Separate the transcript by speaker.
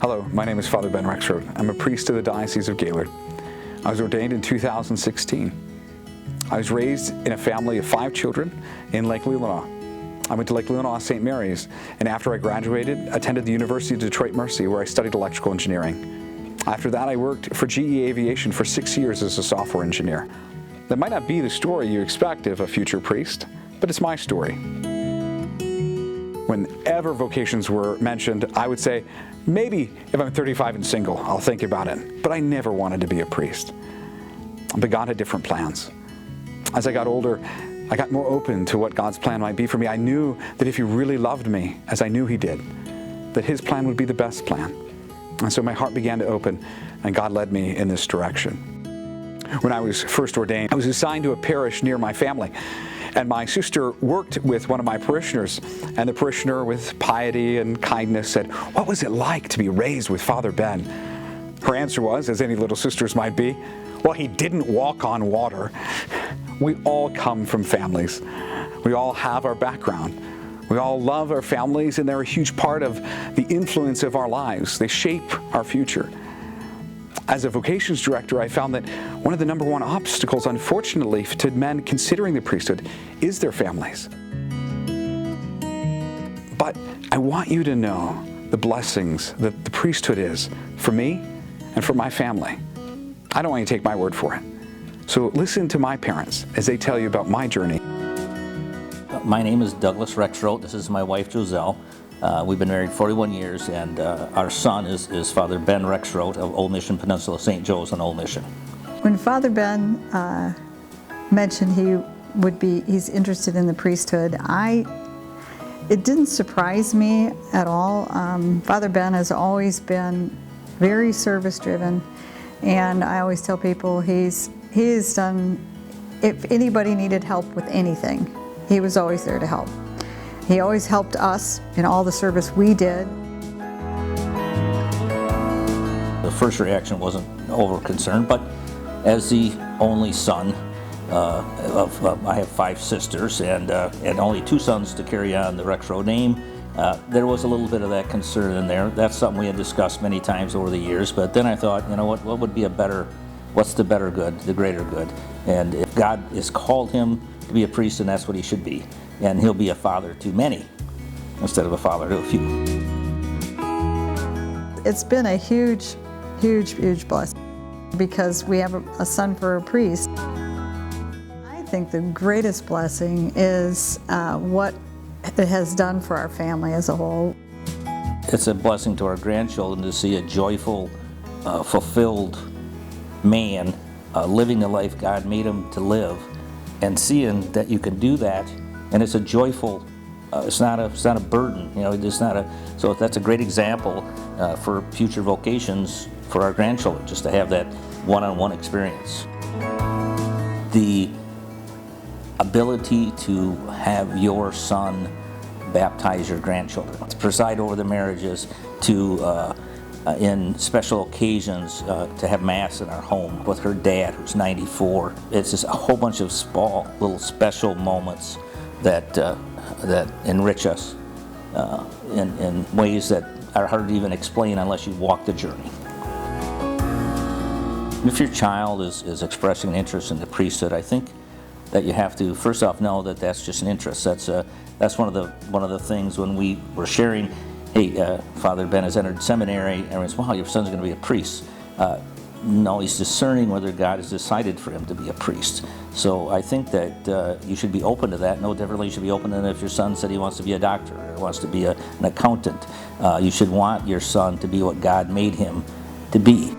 Speaker 1: Hello, my name is Father Ben Rexroat. I'm a priest of the Diocese of Gaylord. I was ordained in 2016. I was raised in a family of 5 children in Lake Leelanau. I went to Lake Leelanau St. Mary's, and after I graduated, attended the University of Detroit Mercy, where I studied electrical engineering. After that, I worked for GE Aviation for 6 years as a software engineer. That might not be the story you expect of a future priest, but it's my story. Whenever vocations were mentioned, I would say, maybe if I'm 35 and single, I'll think about it. But I never wanted to be a priest. But God had different plans. As I got older, I got more open to what God's plan might be for me. I knew that if He really loved me, as I knew He did, that His plan would be the best plan. And so my heart began to open, and God led me in this direction. When I was first ordained, I was assigned to a parish near my family. And my sister worked with one of my parishioners, and the parishioner, with piety and kindness, said, "What was it like to be raised with Father Ben?" Her answer was, as any little sisters might be, "Well, he didn't walk on water." We all come from families. We all have our background. We all love our families, and they're a huge part of the influence of our lives. They shape our future. As a vocations director, I found that one of the number one obstacles, unfortunately, to men considering the priesthood is their families. But I want you to know the blessings that the priesthood is for me and for my family. I don't want you to take my word for it. So listen to my parents as they tell you about my journey.
Speaker 2: My name is Douglas Rexroat. This is my wife, Joselle. We've been married 41 years, and our son is Father Ben Rexroat of Old Mission Peninsula, St. Joe's and Old Mission.
Speaker 3: When Father Ben mentioned he's interested in the priesthood, it didn't surprise me at all. Father Ben has always been very service-driven, and I always tell people he's done, if anybody needed help with anything, he was always there to help. He always helped us in all the service we did.
Speaker 2: The first reaction wasn't over concern, but as the only son I have 5 sisters and only 2 sons to carry on the Rexroat name, there was a little bit of that concern in there. That's something we had discussed many times over the years, but then I thought, you know what would be what's the better good, the greater good? And if God has called him to be a priest, then that's what he should be. And he'll be a father to many instead of a father to a few.
Speaker 3: It's been a huge, huge, huge blessing because we have a son for a priest. I think the greatest blessing is what it has done for our family as a whole.
Speaker 2: It's a blessing to our grandchildren to see a joyful, fulfilled man living the life God made him to live, and seeing that you can do that. And it's a joyful, it's not a burden, you know, so that's a great example for future vocations for our grandchildren, just to have that one-on-one experience. The ability to have your son baptize your grandchildren, to preside over the marriages, to in special occasions to have Mass in our home with her dad, who's 94. It's just a whole bunch of small, little special moments that enrich us in ways that are hard to even explain unless you walk the journey. If your child is expressing an interest in the priesthood, I think that you have to first off know that that's just an interest. That's one of the things when we were sharing. Hey, Father Ben has entered seminary. Everyone's, wow, your son's going to be a priest. No, he's discerning whether God has decided for him to be a priest. So I think that you should be open to that. No differently, you should be open than if your son said he wants to be a doctor or wants to be an accountant. You should want your son to be what God made him to be.